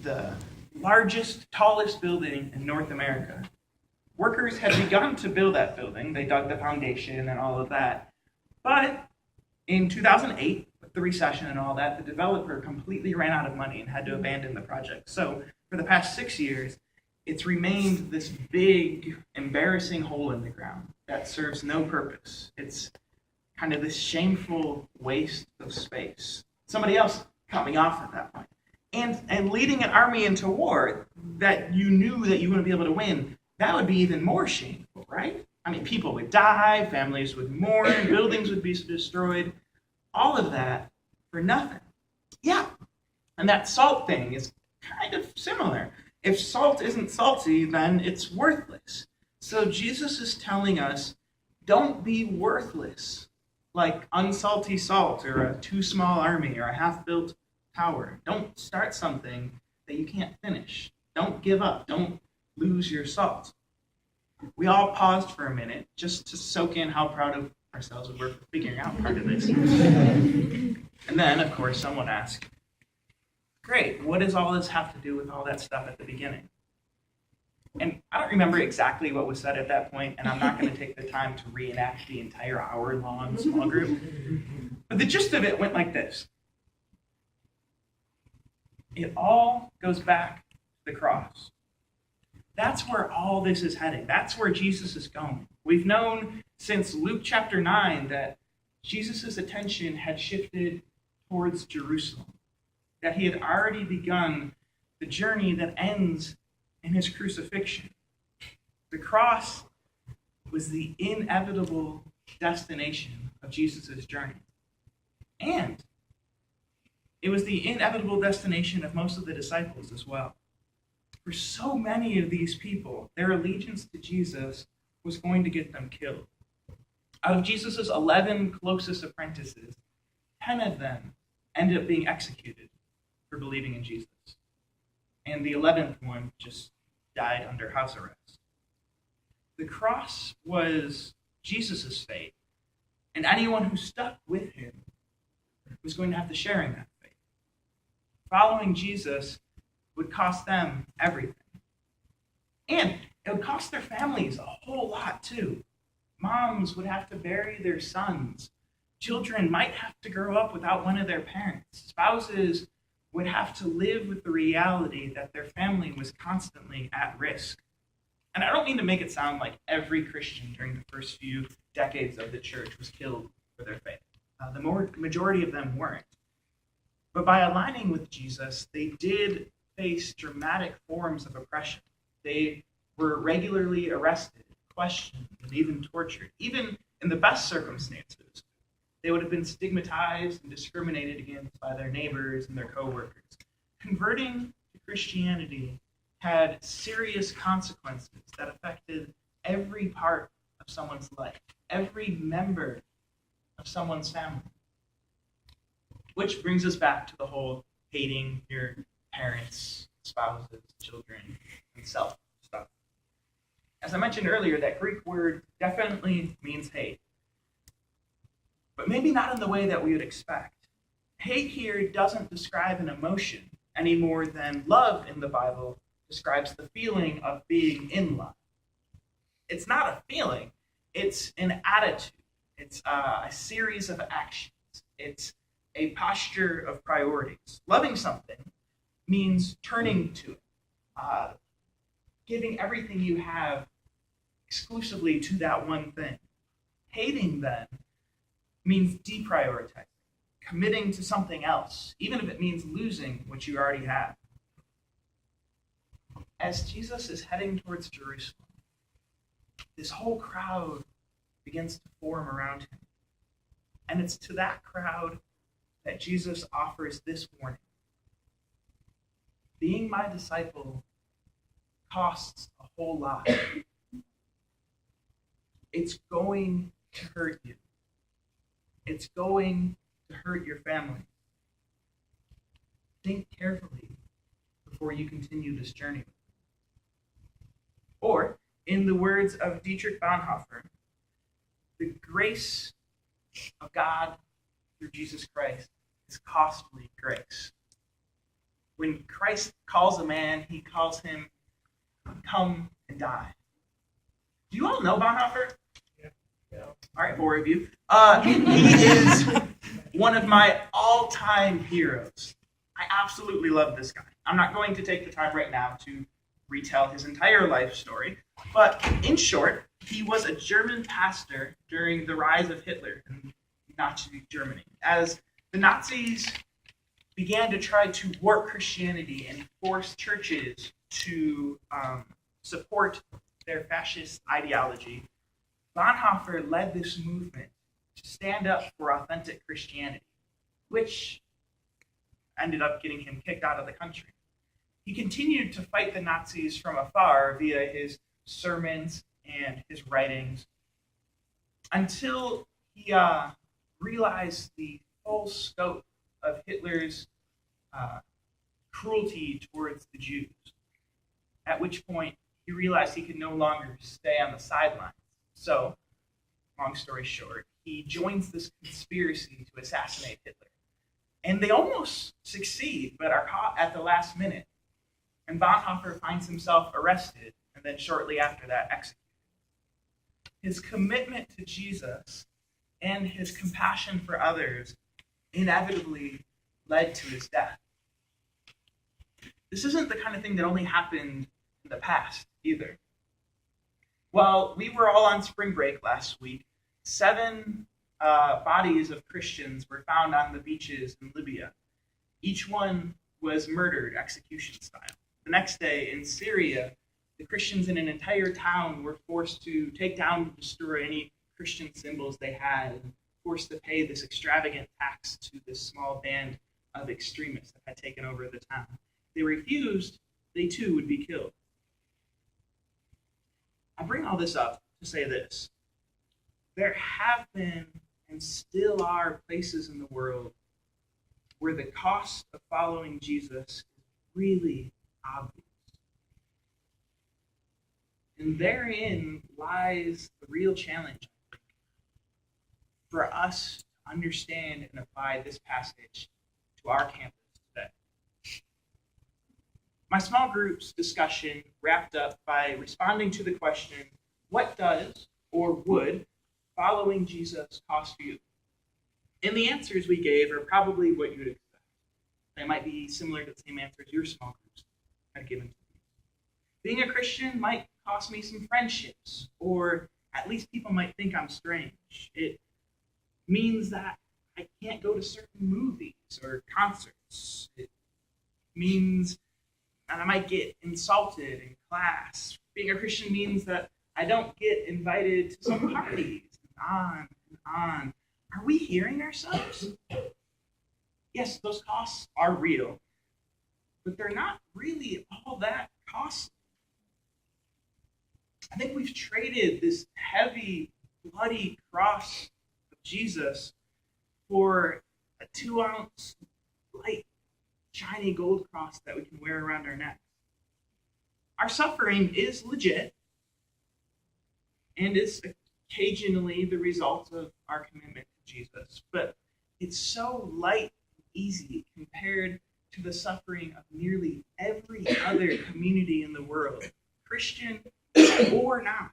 the largest, tallest building in North America. Workers had begun to build that building. They dug the foundation and all of that. But in 2008, with the recession and all that, the developer completely ran out of money and had to abandon the project. So for the past 6 years, it's remained this big, embarrassing hole in the ground that serves no purpose. It's kind of this shameful waste of space. Somebody else cut me off at that point. And leading an army into war that you knew that you wouldn't be able to win, that would be even more shameful, right? I mean, people would die, families would mourn, buildings would be destroyed, all of that for nothing. Yeah, and that salt thing is kind of similar. If salt isn't salty, then it's worthless. So Jesus is telling us, don't be worthless like unsalty salt or a too small army or a half-built tower. Don't start something that you can't finish. Don't give up. Don't lose your salt. We all paused for a minute just to soak in how proud of ourselves we were for figuring out part of this. And then, of course, someone asked, great, what does all this have to do with all that stuff at the beginning? And I don't remember exactly what was said at that point, and I'm not going to take the time to reenact the entire hour-long small group. But the gist of it went like this. It all goes back to the cross. That's where all this is heading. That's where Jesus is going. We've known since Luke chapter 9 that Jesus' attention had shifted towards Jerusalem, that he had already begun the journey that ends in his crucifixion. The cross was the inevitable destination of Jesus' journey. And it was the inevitable destination of most of the disciples as well. For so many of these people, their allegiance to Jesus was going to get them killed. Out of Jesus' 11 closest apprentices, 10 of them ended up being executed for believing in Jesus. And the 11th one just died under house arrest. The cross was Jesus' fate, and anyone who stuck with him was going to have to share in that fate. Following Jesus would cost them everything. And it would cost their families a whole lot too. Moms would have to bury their sons. Children might have to grow up without one of their parents. Spouses would have to live with the reality that their family was constantly at risk. And I don't mean to make it sound like every Christian during the first few decades of the church was killed for their faith. The majority of them weren't. But by aligning with Jesus, they did face dramatic forms of oppression. They were regularly arrested, questioned, and even tortured. Even in the best circumstances, they would have been stigmatized and discriminated against by their neighbors and their coworkers. Converting to Christianity had serious consequences that affected every part of someone's life, every member of someone's family. Which brings us back to the whole hating your parents, spouses, children, and self stuff. As I mentioned earlier, that Greek word definitely means hate. But maybe not in the way that we would expect. Hate here doesn't describe an emotion any more than love in the Bible describes the feeling of being in love. It's not a feeling, it's an attitude. It's a series of actions. It's a posture of priorities. Loving something means turning to it, giving everything you have exclusively to that one thing. Hating, then, means deprioritizing, committing to something else, even if it means losing what you already have. As Jesus is heading towards Jerusalem, this whole crowd begins to form around him. And it's to that crowd that Jesus offers this warning. Being my disciple costs a whole lot. It's going to hurt you. It's going to hurt your family. Think carefully before you continue this journey. Or, in the words of Dietrich Bonhoeffer, the grace of God through Jesus Christ is costly grace. When Christ calls a man, he calls him, come and die. Do you all know Bonhoeffer? Yeah. All right, 4 of you. He is one of my all-time heroes. I absolutely love this guy. I'm not going to take the time right now to retell his entire life story, but in short, he was a German pastor during the rise of Hitler in Nazi Germany. As the Nazis began to try to warp Christianity and force churches to support their fascist ideology, Bonhoeffer led this movement to stand up for authentic Christianity, which ended up getting him kicked out of the country. He continued to fight the Nazis from afar via his sermons and his writings until he realized the full scope of Hitler's cruelty towards the Jews, at which point he realized he could no longer stay on the sidelines. So, long story short, he joins this conspiracy to assassinate Hitler. And they almost succeed, but are caught at the last minute. And Bonhoeffer finds himself arrested, and then shortly after that, executed. His commitment to Jesus and his compassion for others inevitably led to his death. This isn't the kind of thing that only happened in the past, either. While we were all on spring break last week, 7 bodies of Christians were found on the beaches in Libya. Each one was murdered execution style. The next day in Syria, the Christians in an entire town were forced to take down and destroy any Christian symbols they had, and forced to pay this extravagant tax to this small band of extremists that had taken over the town. If they refused, they too would be killed. I bring all this up to say this. There have been and still are places in the world where the cost of following Jesus is really obvious. And therein lies the real challenge, I think, for us to understand and apply this passage to our campus today. My small group's discussion wrapped up by responding to the question, what does or would following Jesus cost you? And the answers we gave are probably what you'd expect. They might be similar to the same answers your small groups had given to me. Being a Christian might cost me some friendships, or at least people might think I'm strange. It means that I can't go to certain movies or concerts. It means that I might get insulted in class. Being a Christian means that I don't get invited to some parties, and on and on. Are we hearing ourselves? Yes, those costs are real, but they're not really all that costly. I think we've traded this heavy, bloody cross of Jesus for a 2-ounce, light, shiny gold cross that we can wear around our necks. Our suffering is legit, and it's occasionally the result of our commitment to Jesus, but it's so light and easy compared to the suffering of nearly every other community in the world, Christian or not.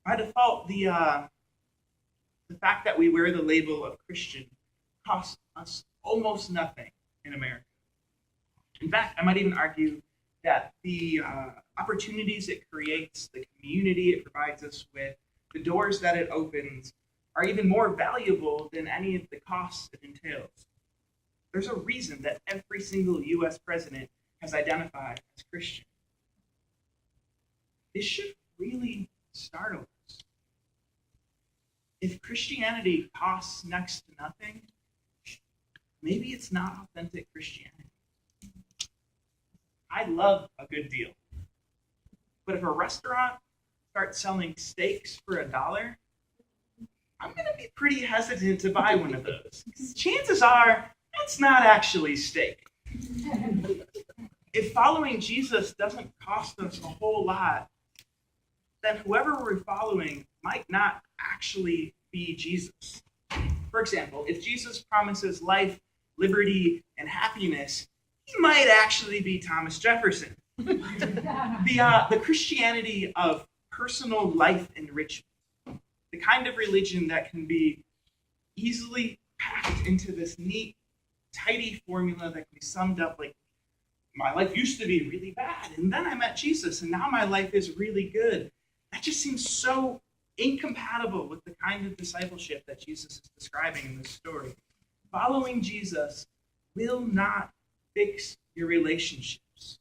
By default, the fact that we wear the label of Christian costs us almost nothing in America. In fact, I might even argue that the opportunities it creates, the community it provides us with, the doors that it opens, are even more valuable than any of the costs it entails. There's a reason that every single U.S. president has identified as Christian. This should really startle us. If Christianity costs next to nothing, maybe it's not authentic Christianity. I love a good deal. But if a restaurant starts selling steaks for $1, I'm going to be pretty hesitant to buy one of those. Because chances are, it's not actually steak. If following Jesus doesn't cost us a whole lot, then whoever we're following might not actually be Jesus. For example, if Jesus promises life liberty, and happiness, he might actually be Thomas Jefferson. The Christianity of personal life enrichment, the kind of religion that can be easily packed into this neat, tidy formula that can be summed up like, my life used to be really bad, and then I met Jesus, and now my life is really good. That just seems so incompatible with the kind of discipleship that Jesus is describing in this story. Following Jesus will not fix your relationships,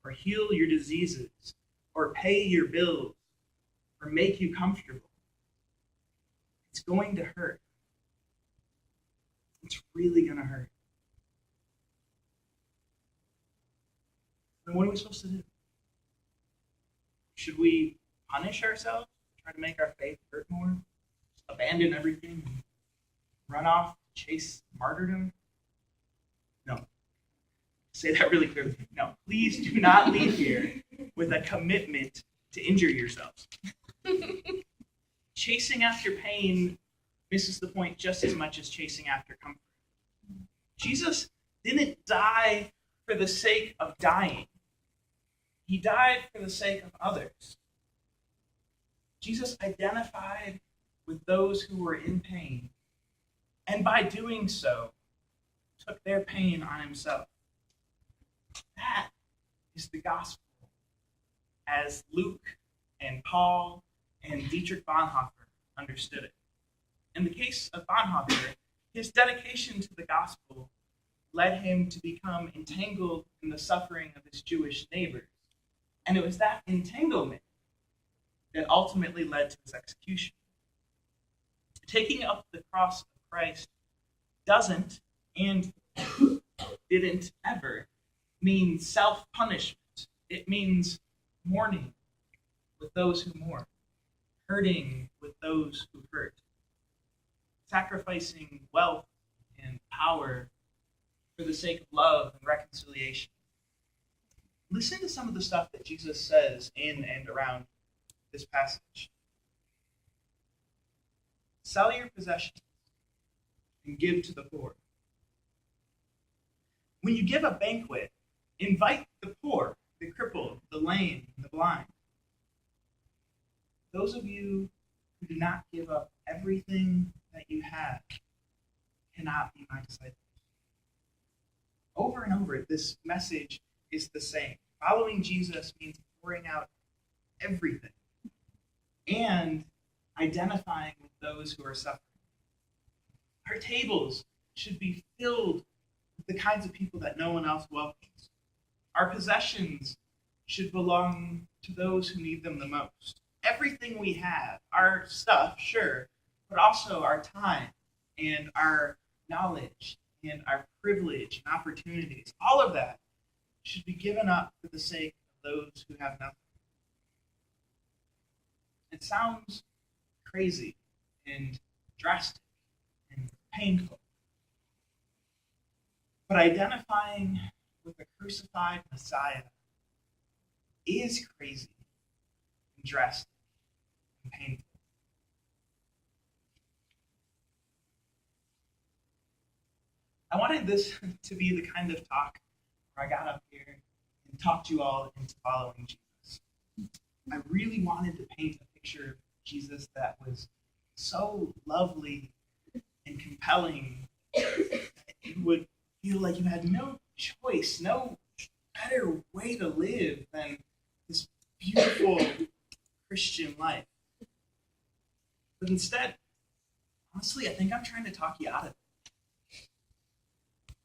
or heal your diseases, or pay your bills, or make you comfortable. It's going to hurt. It's really going to hurt. Then what are we supposed to do? Should we punish ourselves, try to make our faith hurt more, abandon everything, and run off to chase martyrdom? No. Say that really clearly. No, please do not leave here with a commitment to injure yourselves. Chasing after pain misses the point just as much as chasing after comfort. Jesus didn't die for the sake of dying. He died for the sake of others. Jesus identified with those who were in pain, and by doing so, took their pain on himself. That is the gospel, as Luke and Paul and Dietrich Bonhoeffer understood it. In the case of Bonhoeffer, his dedication to the gospel led him to become entangled in the suffering of his Jewish neighbors. And it was that entanglement that ultimately led to his execution. Taking up the cross of Christ doesn't and didn't ever mean self-punishment. It means mourning with those who mourn, hurting with those who hurt, sacrificing wealth and power for the sake of love and reconciliation. Listen to some of the stuff that Jesus says in and around this passage. Sell your possessions and give to the poor. When you give a banquet, invite the poor, the crippled, the lame, and the blind. Those of you who do not give up everything that you have cannot be my disciples. Over and over, this message is the same. Following Jesus means pouring out everything and identifying with those who are suffering. Our tables should be filled with the kinds of people that no one else welcomes. Our possessions should belong to those who need them the most. Everything we have, our stuff, sure, but also our time and our knowledge and our privilege and opportunities, all of that should be given up for the sake of those who have nothing. It sounds crazy and drastic and painful, but identifying with the crucified Messiah is crazy and drastic and painful. I wanted this to be the kind of talk where I got up here and talked you all into following Jesus. I really wanted to paint a picture of Jesus that was so lovely and compelling that you would feel like you had no choice, no better way to live than this beautiful Christian life. But instead, honestly, I think I'm trying to talk you out of it.